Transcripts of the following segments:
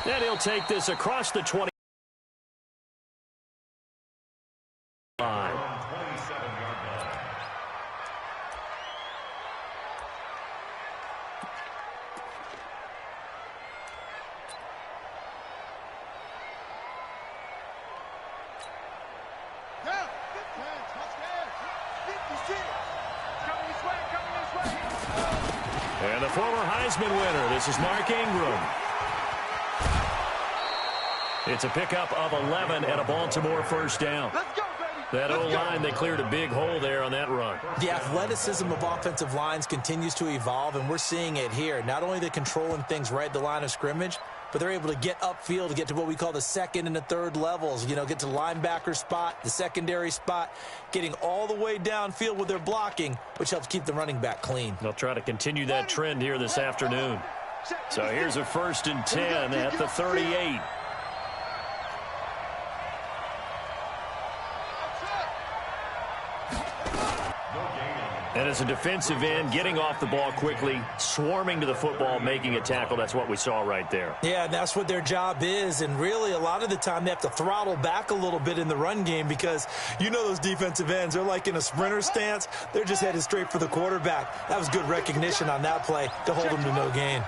And he'll take this across the 20 line. And the former Heisman winner, this is Mark Ingram. It's a pickup of 11 and a Baltimore first down. Let's go, baby. That O-line, they cleared a big hole there on that run. The athleticism of offensive lines continues to evolve, and we're seeing it here. Not only are they controlling things right at the line of scrimmage, but they're able to get upfield to get to what we call the second and the third levels. You know, get to the linebacker spot, the secondary spot, getting all the way downfield with their blocking, which helps keep the running back clean. They'll try to continue that trend here this afternoon. So here's a 1st and 10 at the 38. And as a defensive end, getting off the ball quickly, swarming to the football, making a tackle, that's what we saw right there. Yeah, that's what their job is, and really a lot of the time they have to throttle back a little bit in the run game because you know those defensive ends, they're like in a sprinter stance. They're just headed straight for the quarterback. That was good recognition on that play to hold them to no gain.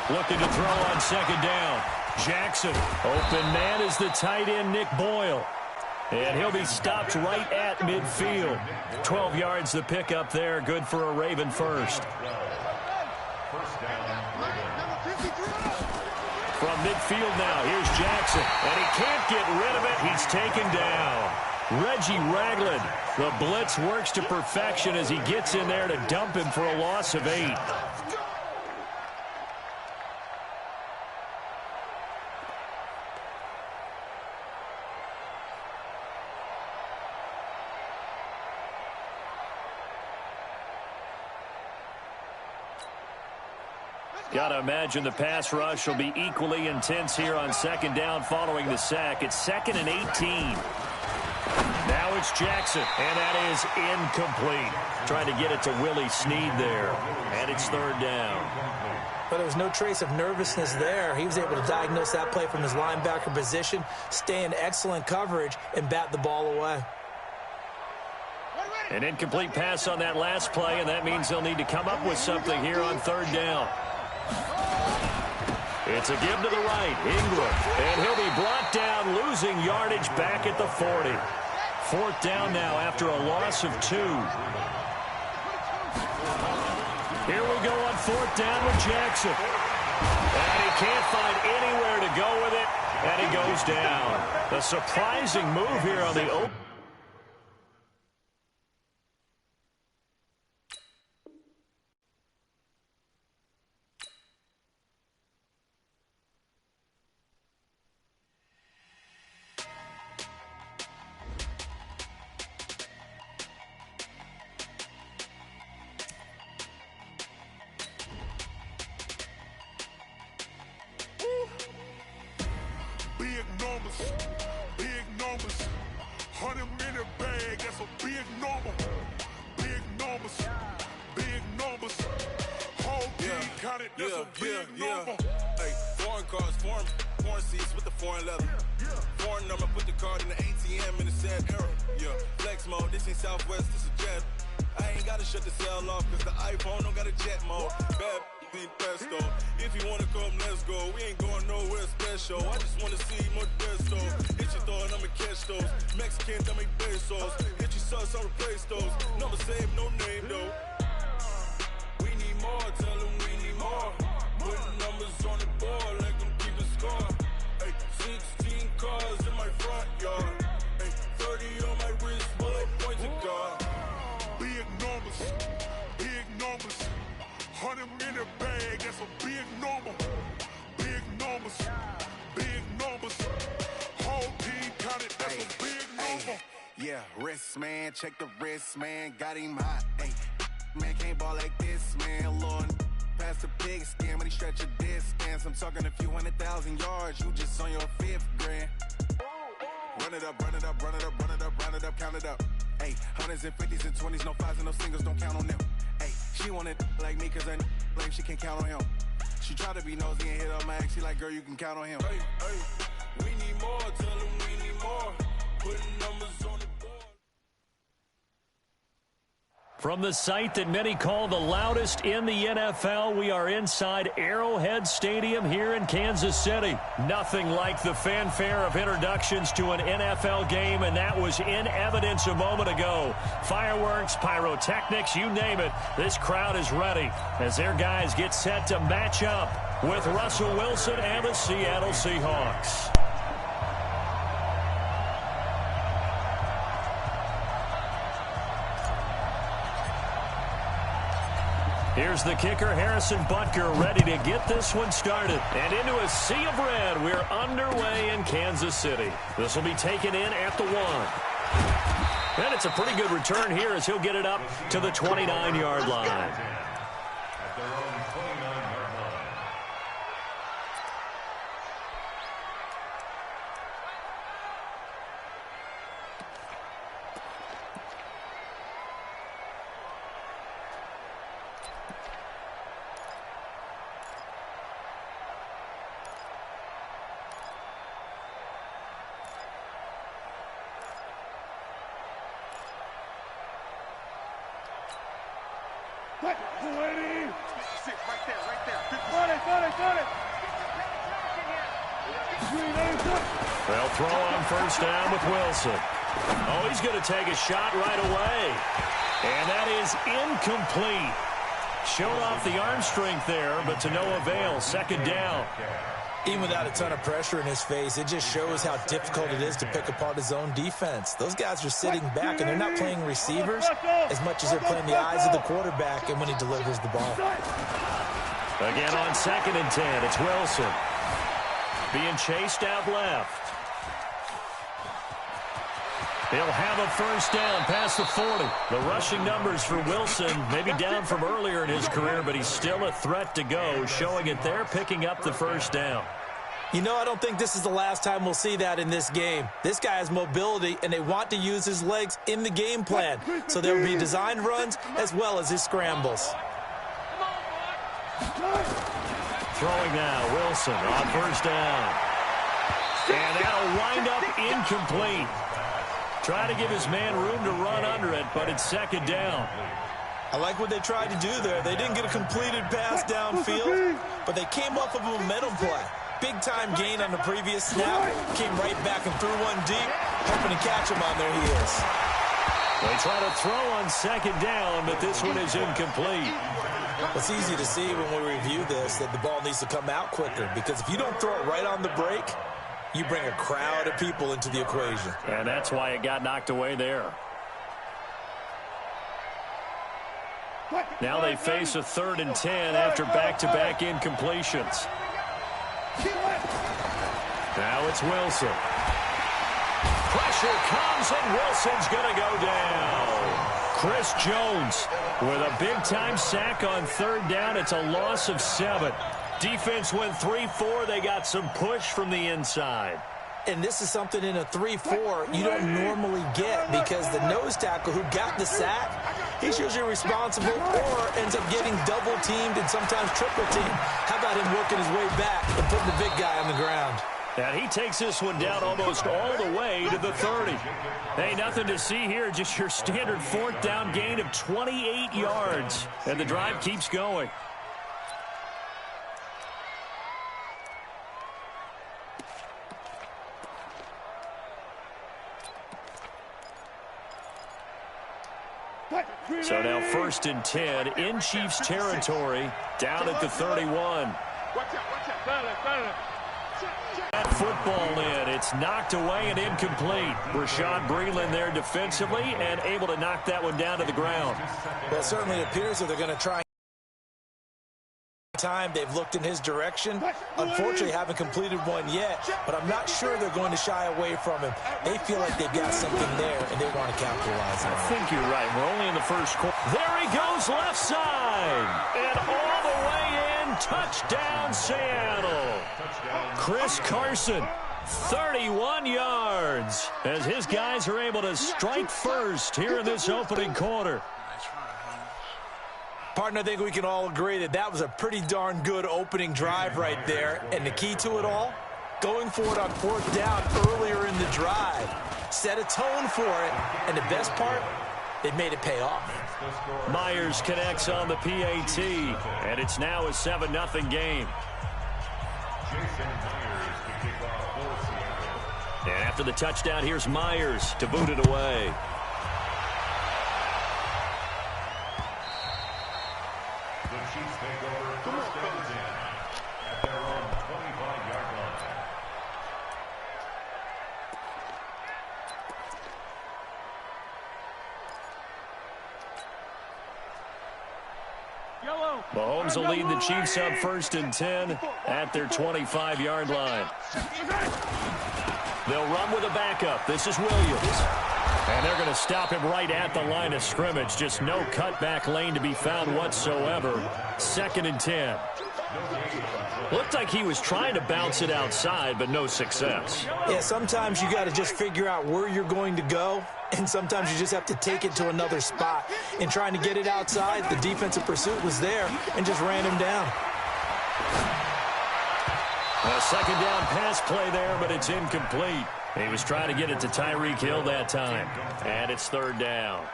Looking to throw on 2nd down. Jackson, open man is the tight end, Nick Boyle. And he'll be stopped right at midfield. 12 yards the pickup there. Good for a Raven first. From midfield now, here's Jackson. And he can't get rid of it. He's taken down. Reggie Ragland. The blitz works to perfection as he gets in there to dump him for a loss of 8. Got to imagine the pass rush will be equally intense here on 2nd down following the sack. It's 2nd and 18. Now it's Jackson, and that is incomplete. Trying to get it to Willie Snead there, and it's 3rd down. But there was no trace of nervousness there. He was able to diagnose that play from his linebacker position, stay in excellent coverage, and bat the ball away. An incomplete pass on that last play, and that means they'll need to come up with something here on 3rd down. It's a give to the right, Ingram, and he'll be brought down, losing yardage back at the 40. 4th down now after a loss of 2. Here we go on 4th down with Jackson. And he can't find anywhere to go with it, and he goes down. A surprising move here on the open. Big numbers, 100 minute bag, that's a big number. Big numbers, whole team counted, that's a big number. Hey, foreign cars, foreign seats with the foreign leather. Foreign number, put the card in the ATM in the sad era. Yeah, flex mode, this ain't Southwest, this is jet. I ain't gotta shut the cell off, cause the iPhone don't got a jet mode. Bad ain't pesto. If you wanna come, let's go. We ain't going nowhere special. I just wanna see more pesto. Hit your thought, I'ma catch those. Mexican, I make pesos. Hit your sauce, I'll replace those. Number save, no name though. We need more, tell them we need more. Putting numbers on the board like I'm keeping score. Hey, 16 cars in my front yard. Hey, 30 on my wrist, bullet points to God. Big numbers, 100 minute bag, that's a big number. Big numbers, whole team counted, that's a big number. Yeah, wrist man, check the wrist man, got him hot. Hey, man can't ball like this, man. Lord, past the pig skin, but he stretch a distance. I'm talking a few 100,000 yards, you just on your 5th grand. Run it up, count it up. Hey, 100s and 50s and 20s, no 5s and no singles, don't count on them. Hey, she want it like me cause I like she can't count on him. She try to be nosy and hit on Max. She like, girl, you can count on him. Hey, hey, we need more. Tell them we need more. Putting numbers on the board. From the site that many call the loudest in the NFL, we are inside Arrowhead Stadium here in Kansas City. Nothing like the fanfare of introductions to an NFL game, and that was in evidence a moment ago. Fireworks, pyrotechnics, you name it. This crowd is ready as their guys get set to match up with Russell Wilson and the Seattle Seahawks. Here's the kicker, Harrison Butker, ready to get this one started. And into a sea of red, we're underway in Kansas City. This will be taken in at the 1. And it's a pretty good return here as he'll get it up to the 29-yard line. They'll throw on first down with Wilson. Oh, he's going to take a shot right away. And that is incomplete. Showed off the arm strength there, but to no avail. Second down. Even without a ton of pressure in his face, it just shows how difficult it is to pick apart his own defense. Those guys are sitting back, and they're not playing receivers as much as they're playing the eyes of the quarterback and when he delivers the ball. Again on 2nd and 10, it's Wilson. Being chased out left. He'll have a first down past the 40. The rushing numbers for Wilson maybe down from earlier in his career, but he's still a threat to go, showing it there, picking up the first down. You know, I don't think this is the last time we'll see that in this game. This guy has mobility, and they want to use his legs in the game plan. So there will be designed runs as well as his scrambles. Throwing now, Wilson on first down. And that'll wind up incomplete. Try to give his man room to run under it, but it's second down. I like what they tried to do there. They didn't get a completed pass downfield, but they came off of a momentum play. Big-time gain on the previous snap. Came right back and threw one deep, hoping to catch him on their heels. They try to throw on second down, but this one is incomplete. It's easy to see when we review this that the ball needs to come out quicker, because if you don't throw it right on the break, you bring a crowd of people into the equation. And that's why it got knocked away there. Now they face a 3rd and 10 after back-to-back incompletions. Now it's Wilson. Pressure comes, and Wilson's going to go down. Chris Jones with a big-time sack on 3rd down. It's a loss of 7. Defense went 3-4. They got some push from the inside. And this is something in a 3-4 you don't normally get, because the nose tackle who got the sack, he's usually responsible or ends up getting double-teamed and sometimes triple-teamed. How about him working his way back and putting the big guy on the ground? And he takes this one down almost all the way to the 30. Hey, nothing to see here, just your standard 4th down gain of 28 yards. And the drive keeps going. So now 1st and 10 in Chiefs territory, down at the 31. That football in. It's knocked away and incomplete. Rashad Breeland there defensively and able to knock that one down to the ground. Well, it certainly appears that they're going to try. Time they've looked in his direction. Unfortunately, haven't completed one yet, but I'm not sure they're going to shy away from him. They feel like they've got something there, and they want to capitalize on it. I think you're right. We're only in the first quarter. There he goes, left side. And all the way in, touchdown Seattle. Chris Carson, 31 yards, as his guys are able to strike first here in this opening quarter. Partner, I think we can all agree that that was a pretty darn good opening drive right there. And the key to it all, going for it on 4th down earlier in the drive. Set a tone for it. And the best part, they made it pay off. Myers connects on the PAT, and it's now a 7-0 game. And after the touchdown, here's Myers to boot it away. The Chiefs take over first and 10 at their own 25-yard line. Mahomes will lead the Chiefs up 1st and 10 at their 25-yard line. They'll run with a backup. This is Williams. And they're going to stop him right at the line of scrimmage. Just no cutback lane to be found whatsoever. 2nd and 10. Looked like he was trying to bounce it outside, but no success. Yeah, sometimes you got to just figure out where you're going to go, and sometimes you just have to take it to another spot. In trying to get it outside, the defensive pursuit was there and just ran him down. A 2nd down pass play there, but it's incomplete. He was trying to get it to Tyreek Hill that time. And it's 3rd down.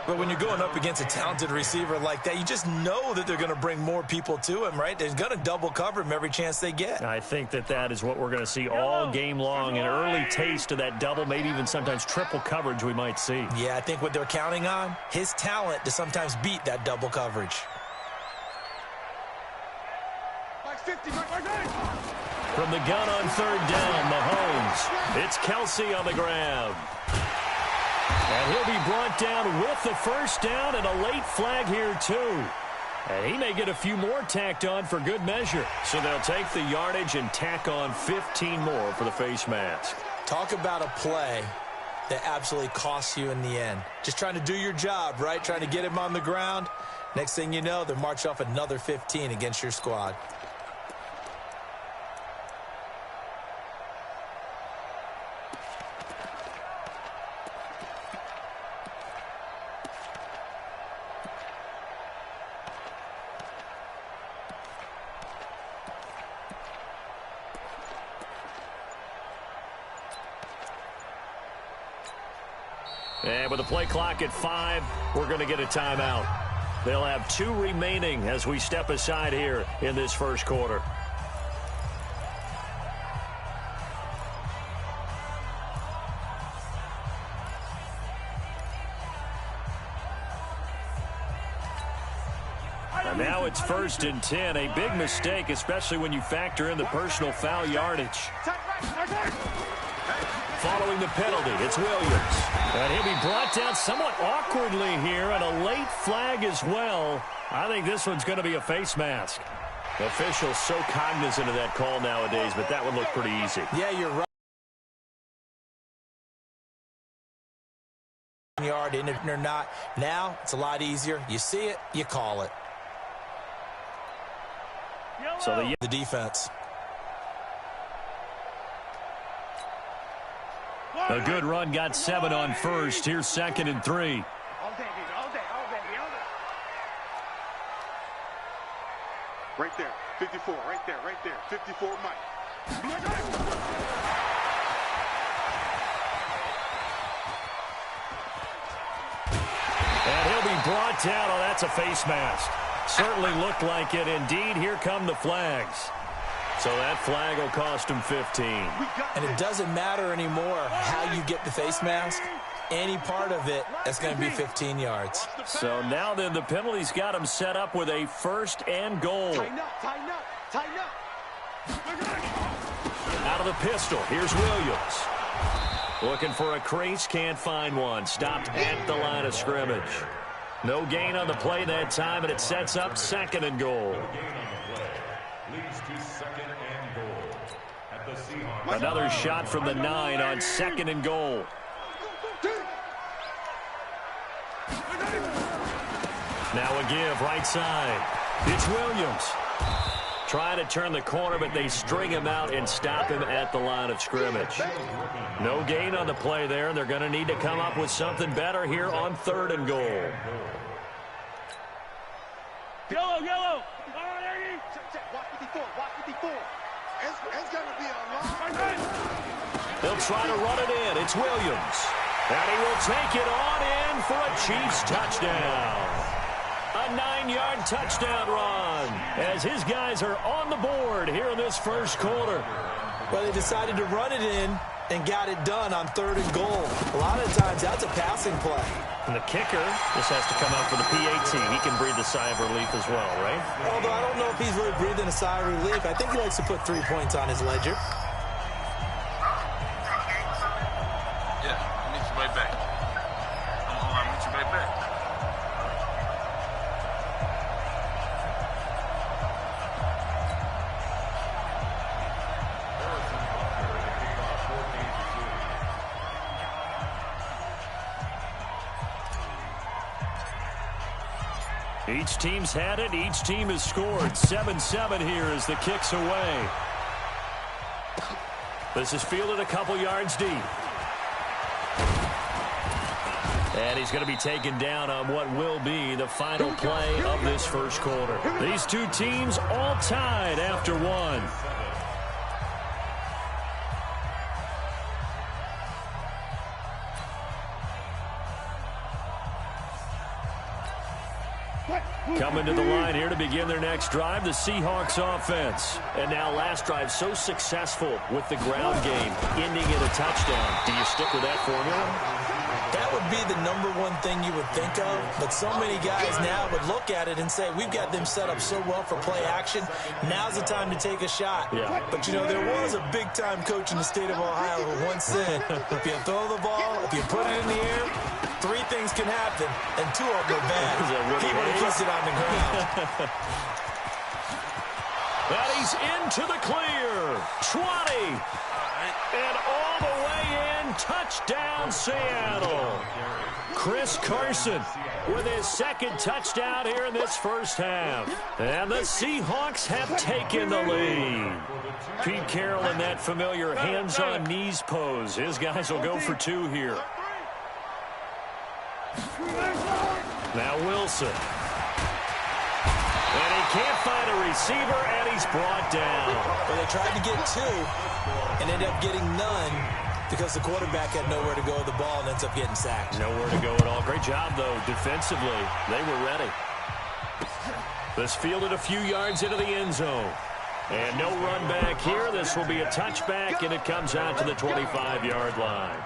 But when you're going up against a talented receiver like that, you just know that they're going to bring more people to him, right? They're going to double cover him every chance they get. I think that is what we're going to see all game long. An early taste of that double, maybe even sometimes triple coverage we might see. Yeah, I think what they're counting on, his talent to sometimes beat that double coverage. From the gun on 3rd down, Mahomes. It's Kelsey on the grab. And he'll be brought down with the 1st down and a late flag here, too. And he may get a few more tacked on for good measure. So they'll take the yardage and tack on 15 more for the face mask. Talk about a play that absolutely costs you in the end. Just trying to do your job, right? Trying to get him on the ground. Next thing you know, they're marching off another 15 against your squad. And with the play clock at 5, we're going to get a timeout. They'll have 2 remaining as we step aside here in this 1st quarter. And now it's 1st and 10. A big mistake, especially when you factor in the personal foul yardage. Following the penalty, it's Williams. And he'll be brought down somewhat awkwardly here, and a late flag as well. I think this one's going to be a face mask. Officials so cognizant of that call nowadays, but that would look pretty easy. Yeah, you're right. Yard in it or not. Now it's a lot easier. You see it, you call it. So the defense. A good run, got 7 on 1st. Here's 2nd and 3. Right there, 54, right there, 54, Mike. And he'll be brought down. Oh, that's a face mask. Certainly looked like it. Indeed, here come the flags. So that flag will cost him 15. And it doesn't matter anymore how you get the face mask. Any part of it, that's going to be 15 yards. So now then, the penalty's got him set up with a 1st and goal. Tighten up. Out of the pistol, here's Williams. Looking for a crease, can't find one. Stopped at the line of scrimmage. No gain on the play that time, and it sets up 2nd and goal. Another shot from the 9 on 2nd and goal. Now a give right side. It's Williams. Trying to turn the corner, but they string him out and stop him at the line of scrimmage. No gain on the play there, and they're going to need to come up with something better here on 3rd and goal. Yellow. All right, check. Watch 54. It's going to be a long. They'll try to run it in. It's Williams. And he will take it on in for a Chiefs touchdown. A 9-yard touchdown run as his guys are on the board here in this first quarter. Well, they decided to run it in and got it done on 3rd and goal. A lot of times, that's a passing play. And the kicker just has to come out for the PAT. He can breathe a sigh of relief as well, right? Although I don't know if he's really breathing a sigh of relief. I think he likes to put 3 points on his ledger. Yeah, I'll meet you right back. I'll meet you right back. Each team's had it. Each team has scored. 7-7 here as the kick's away. This is fielded a couple yards deep. And he's going to be taken down on what will be the final play of this first quarter. These two teams all tied after one. Coming to the line here to begin their next drive, the Seahawks offense. And now last drive so successful with the ground game, ending in a touchdown. Do you stick with that formula? That would be the #1 thing you would think of, but so many guys now would look at it and say, we've got them set up so well for play action, now's the time to take a shot. Yeah. But, you know, there was a big-time coach in the state of Ohio who once said, if you throw the ball, if you put it in the air, 3 things can happen, and 2 of them are bad. He would have kissed it on the ground. But he's into the clear. 20. And all the way in, touchdown Seattle. Chris Carson with his 2nd touchdown here in this first half. And the Seahawks have taken the lead. Pete Carroll in that familiar hands-on knees pose. His guys will go for 2 here. Now Wilson. And he can't find a receiver, and he's brought down. Well, they tried to get 2 and ended up getting none because the quarterback had nowhere to go with the ball and ends up getting sacked. Nowhere to go at all. Great job, though, defensively. They were ready. This fielded a few yards into the end zone. And no run back here. This will be a touchback, and it comes out to the 25-yard line.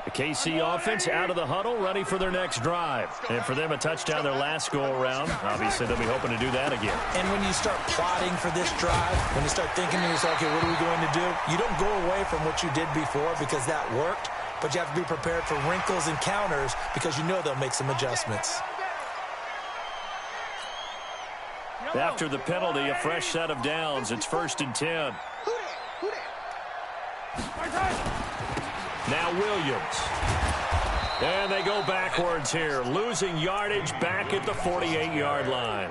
The KC offense out of the huddle, ready for their next drive. And for them, a touchdown their last go-around. Obviously, they'll be hoping to do that again. And when you start plotting for this drive, when you start thinking to yourself, okay, what are we going to do? You don't go away from what you did before because that worked, but you have to be prepared for wrinkles and counters because you know they'll make some adjustments. After the penalty, a fresh set of downs. It's 1st and 10. Now Williams. And they go backwards here, losing yardage back at the 48-yard line.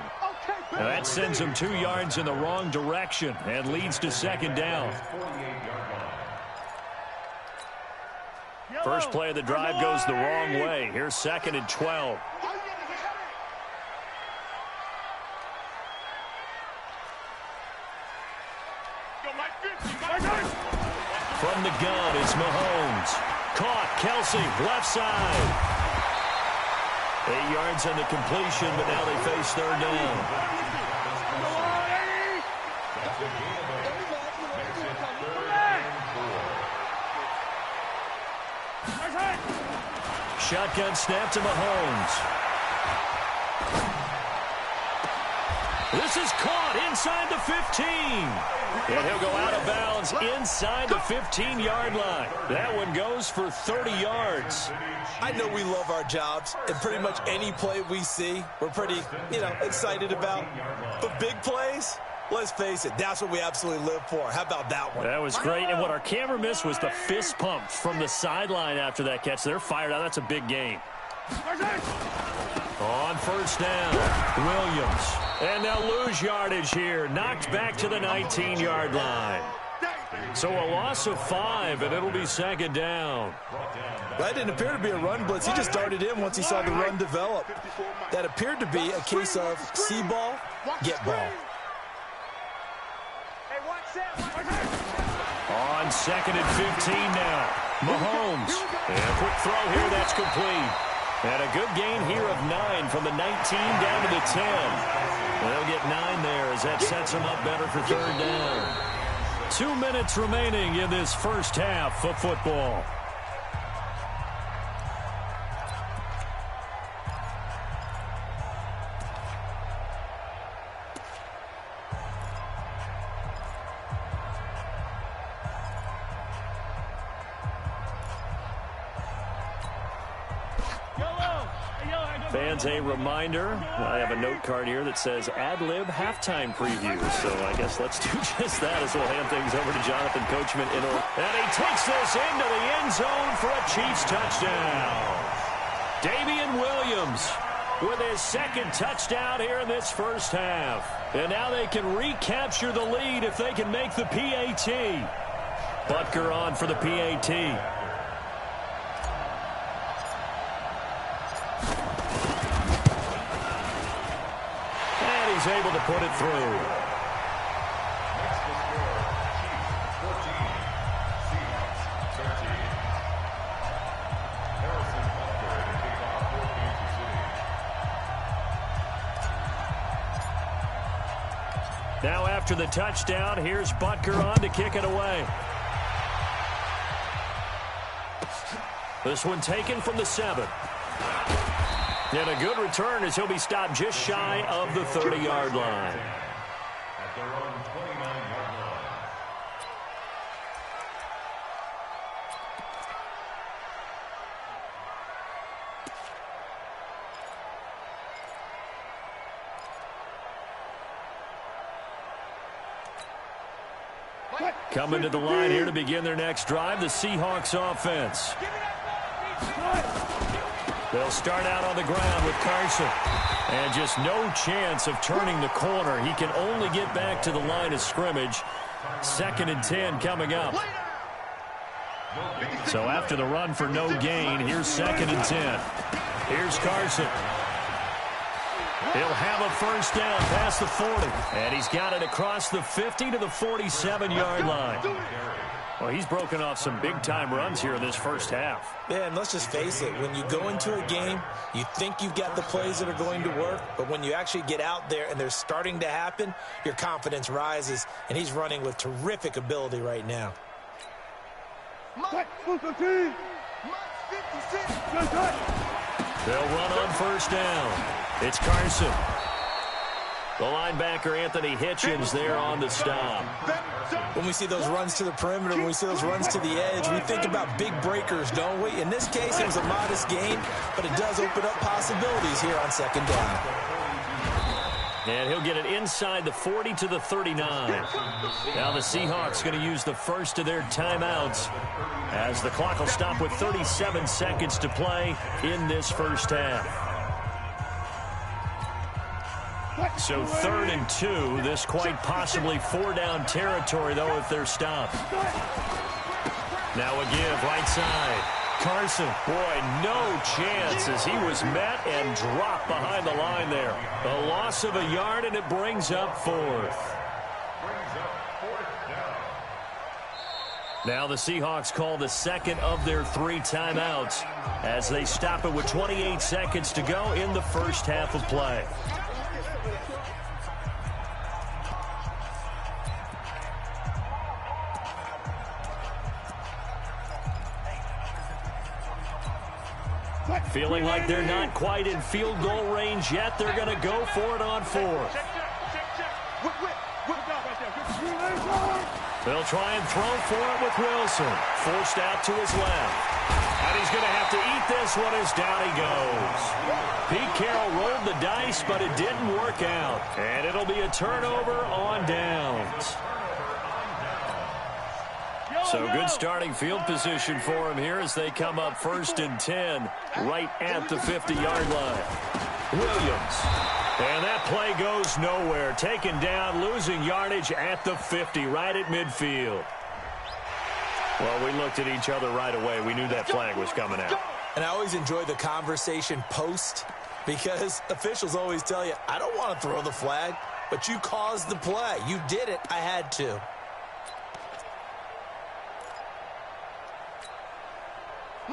Now that sends them 2 yards in the wrong direction and leads to 2nd down. First play of the drive goes the wrong way. Here's 2nd and 12. From the gun, it's Mahomes. Caught, Kelsey, left side. 8 yards on the completion, but now they face 3rd down. shotgun snap to Mahomes. This is caught inside the 15. And he'll go out of bounds inside the 15-yard line. That one goes for 30 yards. I know we love our jobs, and pretty much any play we see, we're pretty, excited about. But big plays, let's face it, that's what we absolutely live for. How about that one? That was great. And what our camera missed was the fist pump from the sideline after that catch. They're fired out. That's a big gain. On first down, Williams. And they'll lose yardage here. Knocked back to the 19-yard line. So a loss of 5, and it'll be second down. That didn't appear to be a run blitz. He just darted in once he saw the run develop. That appeared to be a case of see ball, get ball. On second and 15 now. Mahomes. And a quick throw here. That's complete. And a good gain here of 9 from the 19 down to the 10. They'll get 9 there as that sets them up better for third down. 2 minutes remaining in this first half of football. Fans, a reminder, I have a note card here that says ad-lib halftime preview. So I guess let's do just that as we'll hand things over to Jonathan Coachman. And he takes this into the end zone for a Chiefs touchdown. Damian Williams with his second touchdown here in this first half. And now they can recapture the lead if they can make the PAT. Butker on for the PAT. He's able to put it through. Now after the touchdown, here's Butker on to kick it away. This one taken from the 7. And a good return as he'll be stopped just shy of the 30-yard line. At their own 29-yard line. Coming to the line here to begin their next drive, the Seahawks offense. They'll start out on the ground with Carson. And just no chance of turning the corner. He can only get back to the line of scrimmage. 2nd and 10 coming up. So after the run for no gain, here's 2nd and 10. Here's Carson. He'll have a first down past the 40. And he's got it across the 50 to the 47-yard line. Well, he's broken off some big-time runs here in this first half. Yeah, and let's just face it. When you go into a game, you think you've got the plays that are going to work, but when you actually get out there and they're starting to happen, your confidence rises, and he's running with terrific ability right now. They'll run on first down. It's Carson. The linebacker, Anthony Hitchens, there on the stop. When we see those runs to the perimeter, when we see those runs to the edge, we think about big breakers, don't we? In this case, it was a modest gain, but it does open up possibilities here on 2nd down. And he'll get it inside the 40 to the 39. Now the Seahawks going to use the first of their timeouts as the clock will stop with 37 seconds to play in this first half. So 3rd and 2, this quite possibly 4-down territory, though, if they're stopped. Now a give, right side. Carson, boy, no chance as he was met and dropped behind the line there. A loss of a yard, and it brings up 4th. Now the Seahawks call the second of their 3 timeouts as they stop it with 28 seconds to go in the first half of play. Feeling like they're not quite in field goal range yet. They're going to go for it on fourth. They'll try and throw for it with Wilson. Forced out to his left. And he's going to have to eat this one as down he goes. Pete Carroll rolled the dice, but it didn't work out. And it'll be a turnover on downs. So good starting field position for him here as they come up 1st and 10 right at the 50-yard line. Williams. And that play goes nowhere. Taken down, losing yardage at the 50, right at midfield. Well, we looked at each other right away. We knew that flag was coming out. And I always enjoy the conversation post because officials always tell you, I don't want to throw the flag, but you caused the play. You did it. I had to.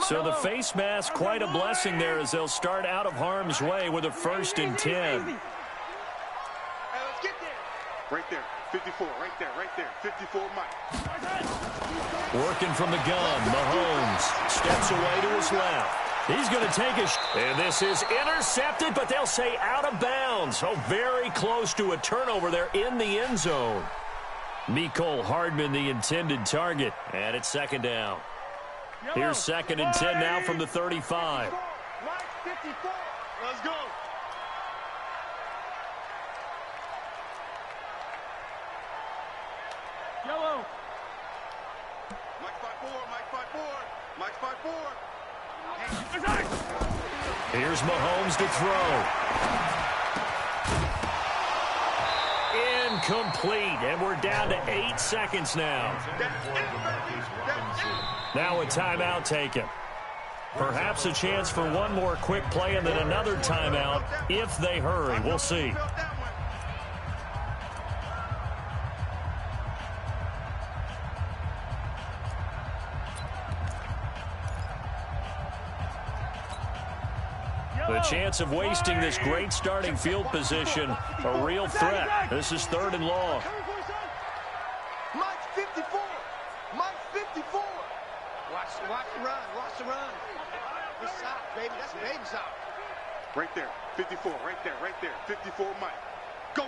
So the face mask, quite a blessing there as they'll start out of harm's way with a 1st and 10. Hey, let's get there. Right there. 54. Right there. 54, Mike. Working from the gun, Mahomes steps away to his left. He's going to take a and this is intercepted, but they'll say out of bounds. So very close to a turnover there in the end zone. Mecole Hardman, the intended target, and it's 2nd down. Here's 2nd and 10 now from the 35. Mike 54. Let's go. Yellow. Mike 5-4. Here's Mahomes to throw. Incomplete, and we're down to 8 seconds now. Now a timeout taken. Perhaps a chance for one more quick play and then another timeout if they hurry. We'll see. The chance of wasting this great starting field position, a real threat. This is 3rd and long. Mike 54. Watch the run. It's south, baby. That's baby south. Right there. 54. Right there. 54, Mike. Go.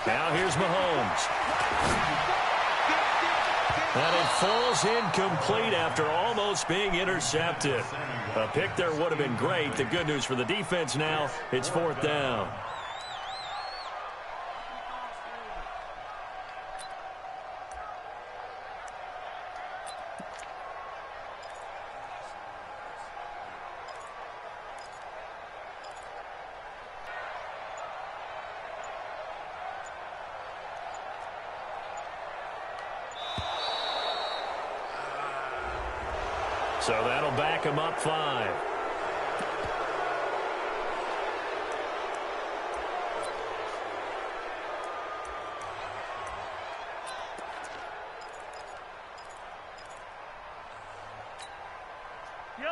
Now here's Mahomes. And it falls incomplete after almost being intercepted. A pick there would have been great. The good news for the defense now, it's 4th down. So that'll back him up 5.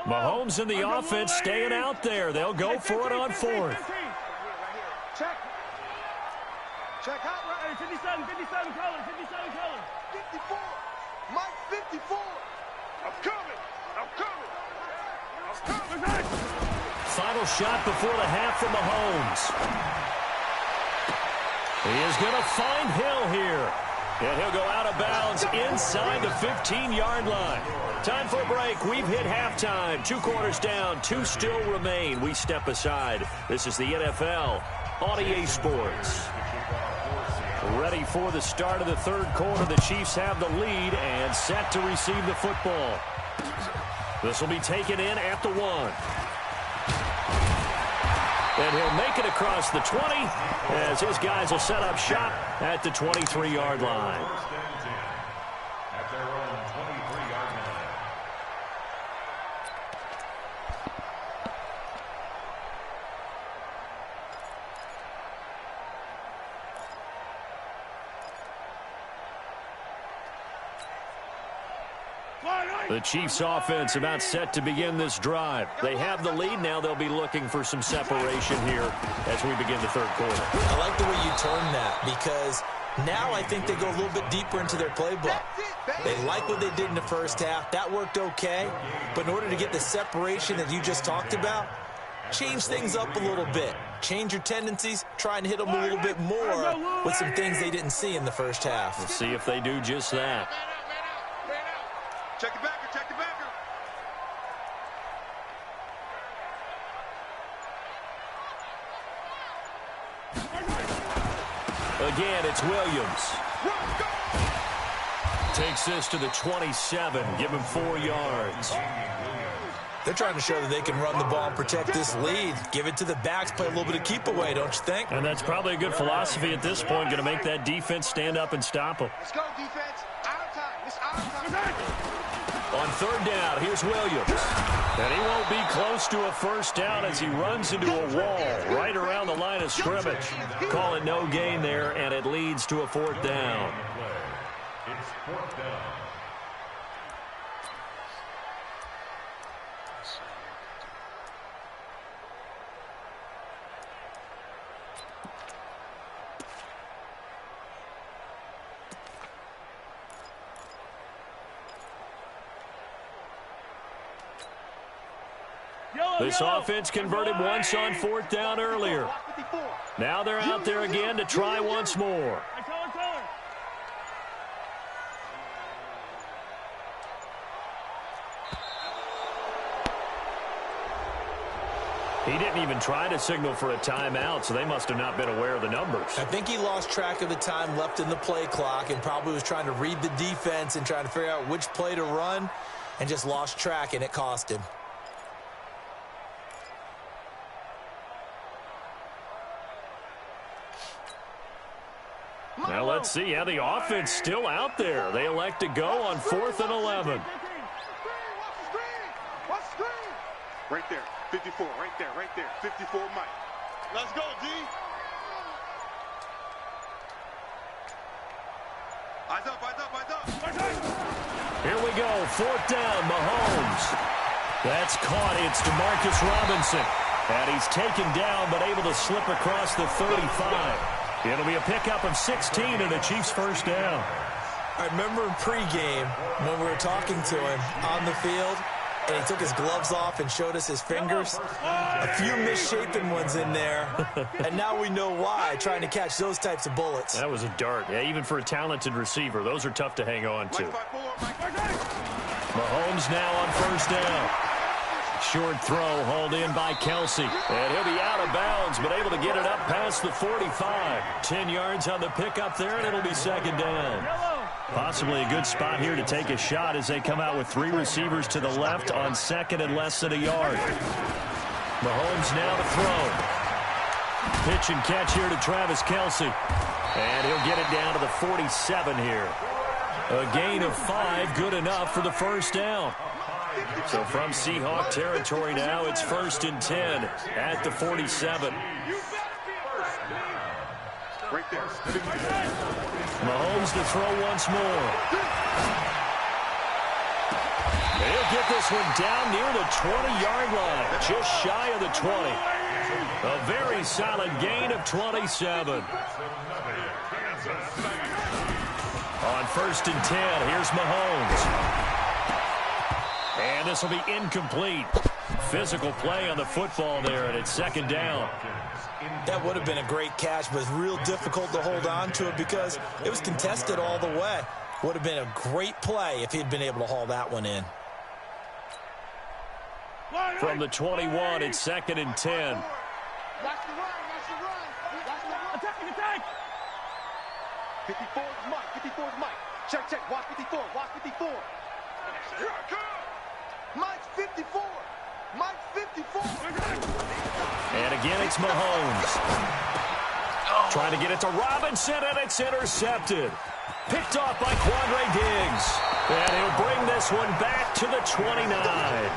Mahomes in the offense staying out there. They'll go for it on 4th. Check out right. 57 colors. 54. Mike 54. I'm coming. Final shot before the half from Mahomes. He is going to find Hill here. And he'll go out of bounds inside the 15-yard line. Time for a break. We've hit halftime. 2 quarters down. 2 still remain. We step aside. This is the NFL on EA Sports. Ready for the start of the 3rd quarter. The Chiefs have the lead and set to receive the football. This will be taken in at the 1. And he'll make it across the 20 as his guys will set up shop at the 23-yard line. At their own 23-yard line. The Chiefs offense about set to begin this drive. They have the lead. Now they'll be looking for some separation here as we begin the 3rd quarter. I like the way you term that because Now I think they go a little bit deeper into their playbook. They like what they did in the first half. That worked okay. But in order to get the separation that you just talked about, change things up a little bit. Change your tendencies. Try and hit them a little bit more with some things they didn't see in the first half. We'll see if they do just that. Check the backer, check the backer. Again, it's Williams. Takes this to the 27. Give him 4 yards. They're trying to show that they can run the ball and protect this lead. Give it to the backs, play a little bit of keep away, don't you think? And that's probably a good philosophy at this point, going to make that defense stand up and stop them. Let's go, defense. Our time. It's our time. On third down, here's Williams. And he won't be close to a first down as he runs into a wall right around the line of scrimmage. Call it no gain there, and it leads to a 4th down. It's 4th down. This offense converted once on 4th down earlier. Now they're out there again to try once more. He didn't even try to signal for a timeout, so they must have not been aware of the numbers. I think he lost track of the time left in the play clock and probably was trying to read the defense and trying to figure out which play to run and just lost track, and it cost him. Now let's see how the offense still out there. They elect to go on 4th and 11. Right there. 54. Right there. Right there. 54, Mike. Let's go, D. Eyes up, eyes up, eyes up. Here we go. 4th down, Mahomes. That's caught. It's DeMarcus Robinson. And he's taken down but able to slip across the 35. It'll be a pickup of 16 and a Chiefs first down. I remember in pregame when we were talking to him on the field, and he took his gloves off and showed us his fingers. A few misshapen ones in there, and now we know why, trying to catch those types of bullets. That was a dart. Yeah, even for a talented receiver, those are tough to hang on to. Mahomes now on first down. Short throw hauled in by Kelsey. And he'll be out of bounds, but able to get it up past the 45. 10 yards on the pickup there, and it'll be 2nd down. Possibly a good spot here to take a shot as they come out with 3 receivers to the left on 2nd and less than a yard. Mahomes now to throw. Pitch and catch here to Travis Kelsey. And he'll get it down to the 47 here. A gain of 5, good enough for the first down. So from Seahawk territory now, it's 1st and 10 at the 47. Right there. Mahomes to throw once more. He'll get this one down near the 20-yard line, just shy of the 20. A very solid gain of 27. On 1st and 10, here's Mahomes. And this will be incomplete. Physical play on the football there, and it's 2nd down. That would have been a great catch, but it's real difficult to hold on to it because it was contested all the way. Would have been a great play if he'd been able to haul that one in. From the 21, it's 2nd and 10. Watch the run, watch the run. Attack. 54 is Mike, 54 is Mike. Check, watch 54, watch 54. Here I come. Mike's 54. Mike's 54. And again, it's Mahomes. Trying to get it to Robinson, and it's intercepted. Picked off by Quandre Diggs. And he'll bring this one back to the 29.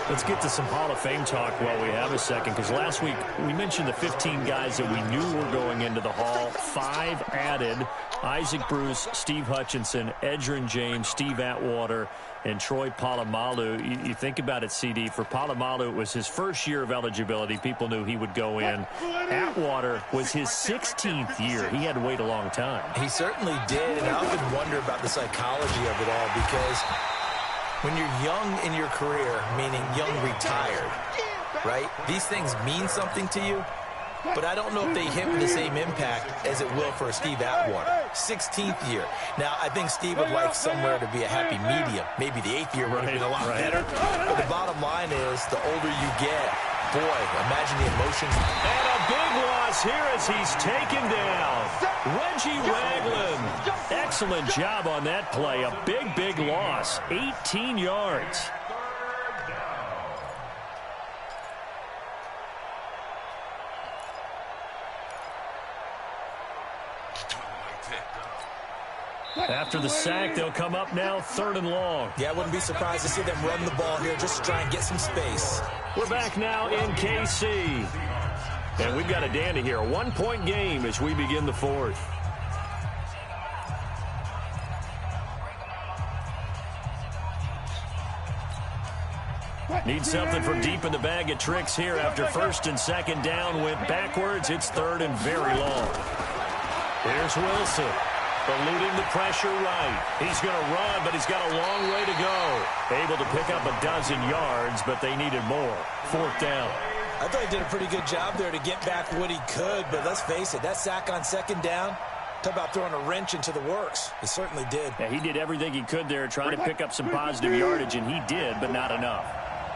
Let's get to some Hall of Fame talk while we have a second, because last week we mentioned the 15 guys that we knew were going into the Hall. 5 added. Isaac Bruce, Steve Hutchinson, Edgerrin James, Steve Atwater, and Troy Polamalu. You think about it, CD. For Polamalu, it was his first year of eligibility. People knew he would go in. Atwater was his 16th year. He had to wait a long time. He certainly did, and I often wonder about the psychology of it all, because when you're young in your career, meaning young retired, right, these things mean something to you. But I don't know if they hit with the same impact as it will for Steve Atwater. 16th year. Now, I think Steve would like somewhere to be a happy medium. Maybe the 8th year would have been a lot better. But the bottom line is, the older you get, boy, imagine the emotions. And a big loss here as he's taken down. Reggie Ragland. Excellent job on that play. A big, big loss. 18 yards. After the sack, they'll come up now 3rd and long. Yeah, I wouldn't be surprised to see them run the ball here just to try and get some space. We're back now in KC. And we've got a dandy here. A 1-point game as we begin the 4th. Need something from deep in the bag of tricks here after 1st and 2nd down. Went backwards. It's 3rd and very long. Here's Wilson. Eluding the pressure right. He's going to run, but he's got a long way to go. Able to pick up 12 yards, but they needed more. 4th down. I thought he did a pretty good job there to get back what he could, but let's face it, that sack on 2nd down, talk about throwing a wrench into the works. He certainly did. Yeah, he did everything he could there trying to pick up some positive yardage, and he did, but not enough.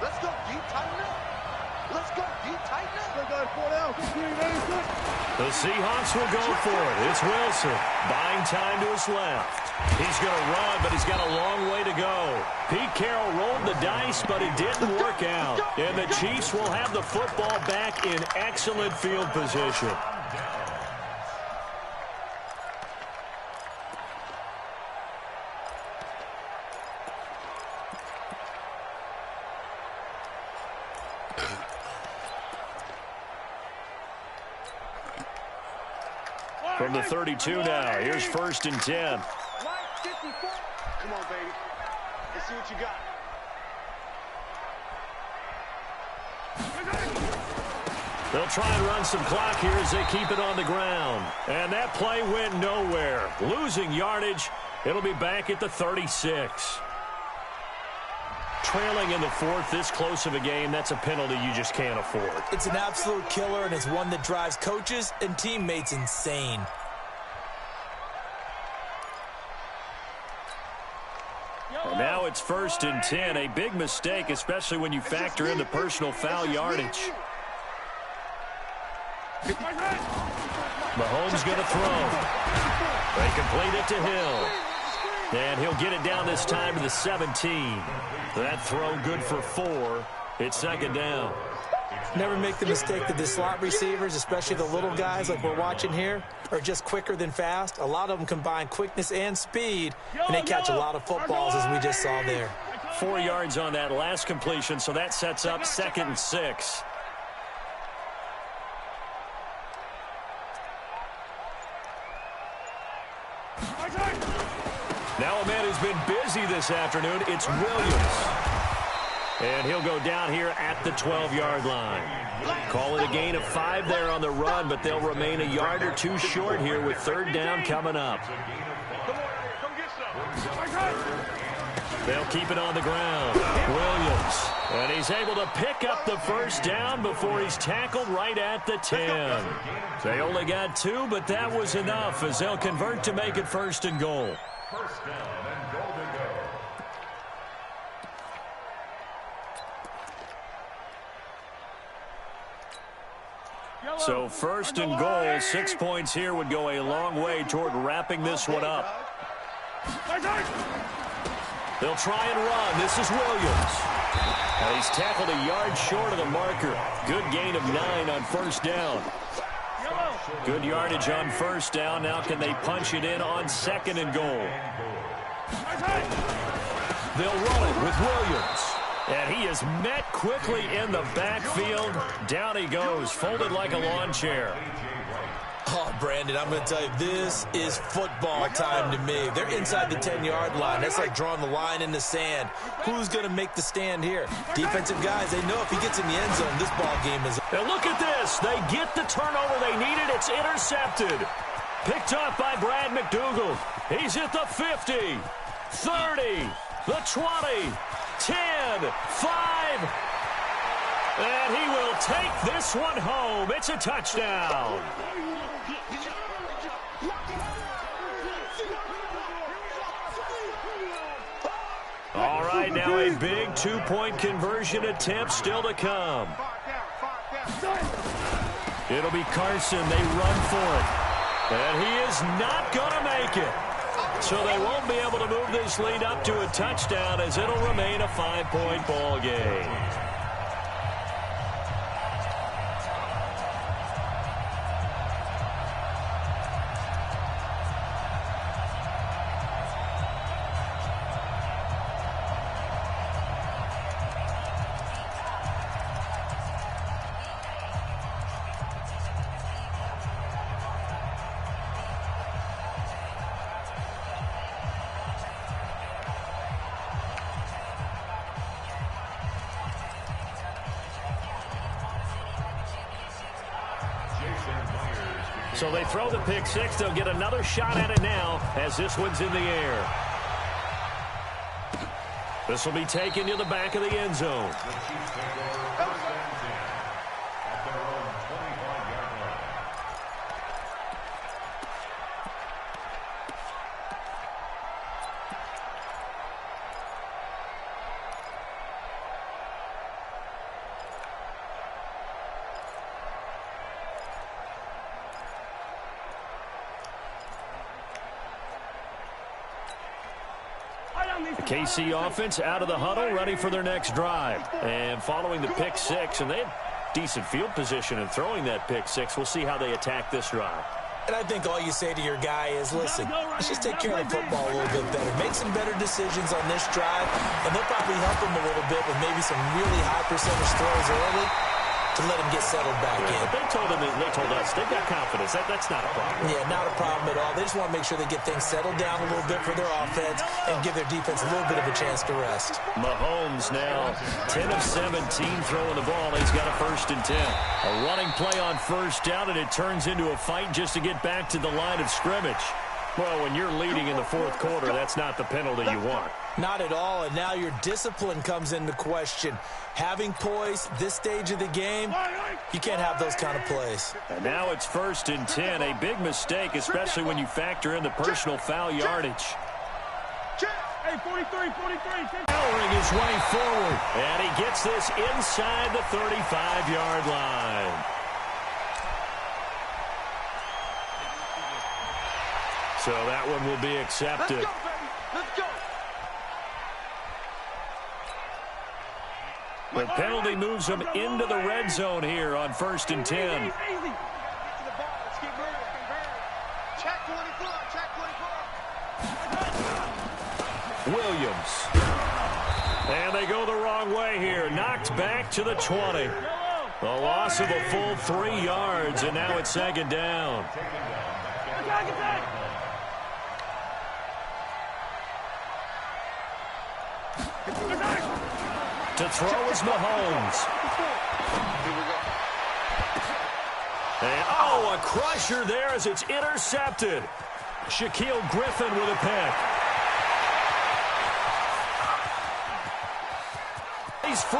Let's go, deep, tighten up. Let's go, deep, tighten up. The Seahawks will go for it. It's Wilson. Buying time to his left. He's going to run, but he's got a long way to go. Pete Carroll rolled the dice, but it didn't work out. And the Chiefs will have the football back in excellent field position. From the 32 now, here's 1st and 10. Come on, baby. Let's see what you got. They'll try and run some clock here as they keep it on the ground. And that play went nowhere. Losing yardage. It'll be back at the 36. Trailing in the 4th, this close of a game, that's a penalty you just can't afford. It's an absolute killer, and it's one that drives coaches and teammates insane. And now it's 1st and 10. A big mistake, especially when you factor in the personal foul yardage. Mahomes going to throw. They complete it to Hill. And he'll get it down this time to the 17. That throw good for 4. It's 2nd down. Never make the mistake that the slot receivers, especially the little guys like we're watching here, are just quicker than fast. A lot of them combine quickness and speed, and they catch a lot of footballs, as we just saw there. 4 yards on that last completion, so that sets up 2nd and 6. Now a man who's been busy this afternoon, it's Williams. And he'll go down here at the 12-yard line. Call it a gain of 5 there on the run, but they'll remain a yard or 2 short here with 3rd down coming up. They'll keep it on the ground. Williams. And he's able to pick up the 1st down before he's tackled right at the 10. They only got 2, but that was enough as they'll convert to make it 1st and goal. 1st down and goal to go. So 1st and goal, 6 points here would go a long way toward wrapping this one up. They'll try and run. This is Williams. And he's tackled a yard short of the marker. Good gain of 9 on 1st down. Good yardage on 1st down. Now can they punch it in on 2nd and goal? They'll run it with Williams. And he is met quickly in the backfield. Down he goes, folded like a lawn chair. Oh, Brandon, I'm going to tell you, this is football time to me. They're inside the 10-yard line. That's like drawing the line in the sand. Who's going to make the stand here? Defensive guys, they know if he gets in the end zone, this ball game is... And look at this. They get the turnover they needed. It's intercepted. Picked off by Brad McDougal. He's at the 50, 30, the 20, 10, 5. And he will take this one home. It's a touchdown. All right, now a big two-point conversion attempt still to come. It'll be Carson. They run for it. And he is not going to make it. So they won't be able to move this lead up to a touchdown as it'll remain a 5-point ball game. So they throw the pick six. They'll get another shot at it now as this one's in the air. This will be taken to the back of the end zone. KC offense out of the huddle, ready for their next drive. And following the pick six, and they had decent field position in throwing that pick six. We'll see how they attack this drive. And I think all you say to your guy is, listen, let's just take care of the football a little bit better. Make some better decisions on this drive, and they'll probably help him a little bit with maybe some really high percentage throws early to let him get settled back in. But they told us they've got confidence. That's not a problem. Yeah, not a problem at all. They just want to make sure they get things settled down a little bit for their offense and give their defense a little bit of a chance to rest. Mahomes now 10 of 17 throwing the ball. He's got a 1st and 10. A running play on 1st down, and it turns into a fight just to get back to the line of scrimmage. Well, when you're leading in the 4th quarter, that's not the penalty you want. Not at all, and now your discipline comes into question. Having poise this stage of the game, you can't have those kind of plays. And now it's 1st and 10, a big mistake, especially when you factor in the personal foul yardage. Hey, 43. Powering his way forward, and he gets this inside the 35-yard line. So that one will be accepted. Let's go, baby. Let's go. The penalty moves him into the red zone here on 1st and 10. Easy. Get to the ball. Let's keep moving. Check 24. Check 24. Williams. And they go the wrong way here. Knocked back to the 20. A loss of a full 3 yards, and now it's 2nd down. To throw is Mahomes. And, a crusher there as it's intercepted. Shaquille Griffin with a pick. He's